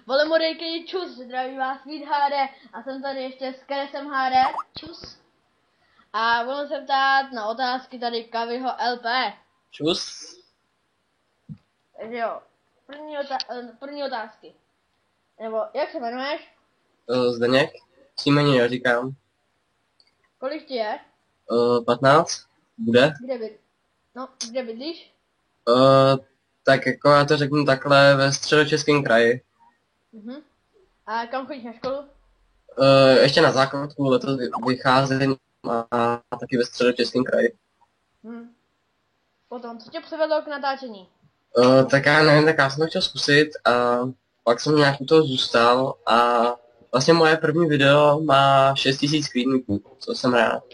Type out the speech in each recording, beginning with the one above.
Vole Morejky, čus, zdraví vás Vít HD a jsem tady ještě s Keresem HD, čus. A budu se ptát na otázky tady Kaviho LP. Čus. Takže jo, první otázky. Nebo, jak se jmenuješ? Zdeněk. Příjmení neříkám. Kolik ti je? 15. Bude. Kde bydlíš? Tak jako já to řeknu takhle ve Středočeském kraji. A kam chodíš na školu? Ještě na základku letos vycházím a taky ve Středočeském kraji. Potom, co tě přivedlo k natáčení? Tak já nevím, tak já jsem to chtěl zkusit a pak jsem nějak u toho zůstal a vlastně moje první video má 6000 kliků, co jsem rád.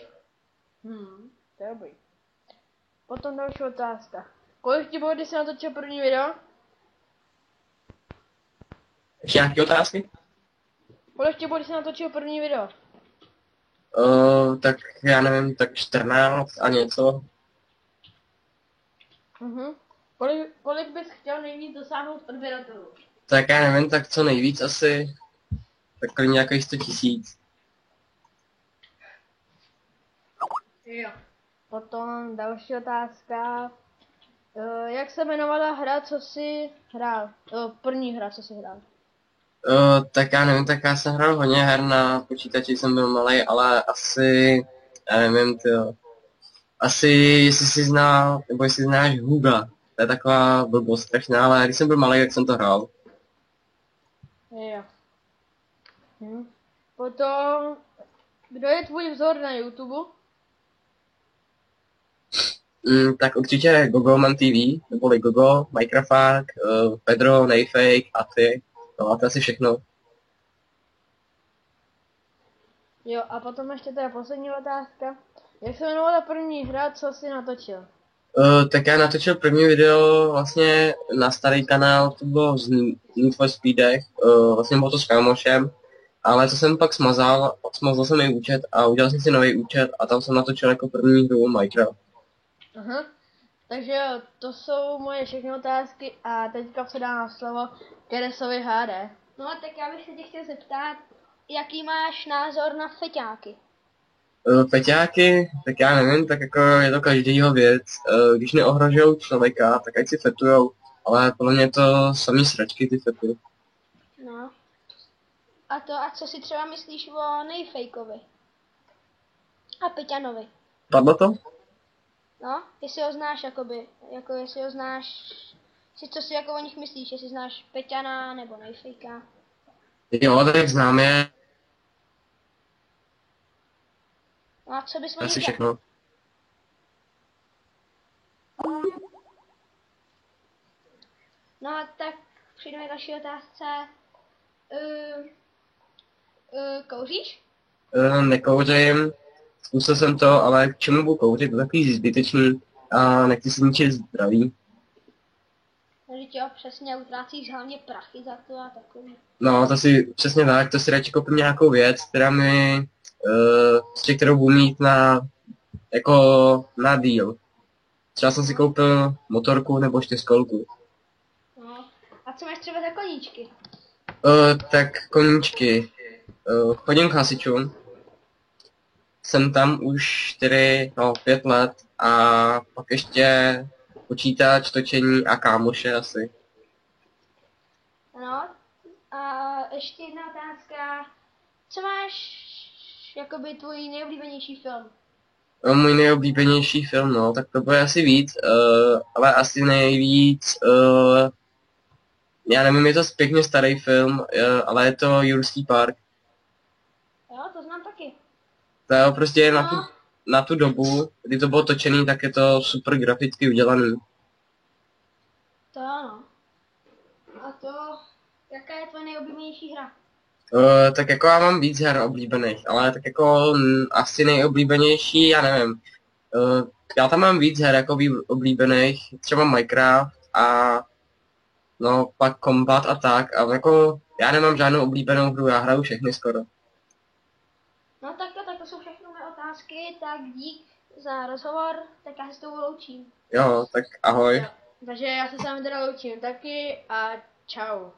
To je dobrý. Potom další otázka. Kolik ti bylo, když jsi natočil první video? Ještě nějaké otázky? Kolik ti bylo, když jsi natočil první video? Tak já nevím, tak 14 a něco. Kolik bys chtěl nejvíc dosáhnout odběratelů? Tak já nevím, tak co nejvíc asi. Tak klidně nějakých 100 000. Jo. Potom další otázka. Jak se jmenovala hra, co jsi hrál? První hra, co jsi hrál? Tak já nevím, tak já jsem hrál hodně her na počítači, jsem byl malý, ale asi, já nevím, tyjo. Asi, jestli si znal, nebo jestli znáš Huga. To je taková blbost strašná, ale když jsem byl malý, tak jsem to hrál. Jo. Potom, kdo je tvůj vzor na YouTube? Tak určitě Gogoman TV, neboli Gogo, Minecraft, Pedro, Nejfake a ty. No a to asi všechno. Jo, a potom ještě teda poslední otázka. Jak se jmenovala první hra, co jsi natočil? Tak já natočil první video vlastně na starý kanál, to bylo z Need for Speedech, vlastně bylo to s kámošem, ale to jsem pak smazal jsem její účet a udělal jsem si nový účet a tam jsem natočil jako první hru Minecraft. Aha, takže jo, to jsou moje všechny otázky a teďka předám slovo Keresovi HD. No tak já bych se tě chtěl zeptat, jaký máš názor na feťáky? Feťáky, tak já nevím, tak jako je to každýho věc, když neohrožujou člověka, tak ať si fetujou, ale podle mě to samý sračky ty fety. No. A co si třeba myslíš o Nejfejkovi? A Peťanovi? Padlo to? No, jestli ho znáš jako jestli ho znáš, co si jako o nich myslíš, jestli znáš Peťana nebo Nejfejka? Jo, tak znám je. No a co bys o nich Asi řekl? všechno. No a tak přijdeme k další otázce. Kouříš? Nekouřím, zkusil jsem to, ale k čemu budu kouřit, to je takový zbytečný a nechci si ničit zdraví. Vždyť jo, přesně, utrácíš hlavně prachy za to a takový. No, to si přesně tak, to si radši koupím nějakou věc, která mi, kterou budu mít jako na díl. Třeba jsem si koupil motorku nebo 4kolku. No. A co máš třeba za koníčky? Tak koníčky. Chodím k hasičům. Jsem tam už 5 let a pak ještě počítač, točení a kámoše asi. No. A ještě jedna otázka. Co máš jakoby tvůj nejoblíbenější film? Můj nejoblíbenější film, no, tak to bude asi víc, ale asi nejvíc, já nevím, je to pěkně starý film, ale je to Jurský park. Jo, to znám taky. To je prostě na tu dobu, kdy to bylo točený, tak je to super graficky udělaný. To ano. A to, jaká je tvoje nejoblíbenější hra? Tak jako já mám víc her oblíbených, ale tak jako asi nejoblíbenější, já nevím. Já tam mám víc her jako oblíbených, třeba Minecraft a no pak Combat a tak, ale jako já nemám žádnou oblíbenou hru, já hraju všechny skoro. No tak to jsou všechno mé otázky, tak dík za rozhovor, tak já se s tou loučím. Jo, tak ahoj. Jo. Takže já se s vámi teda loučím taky a čau.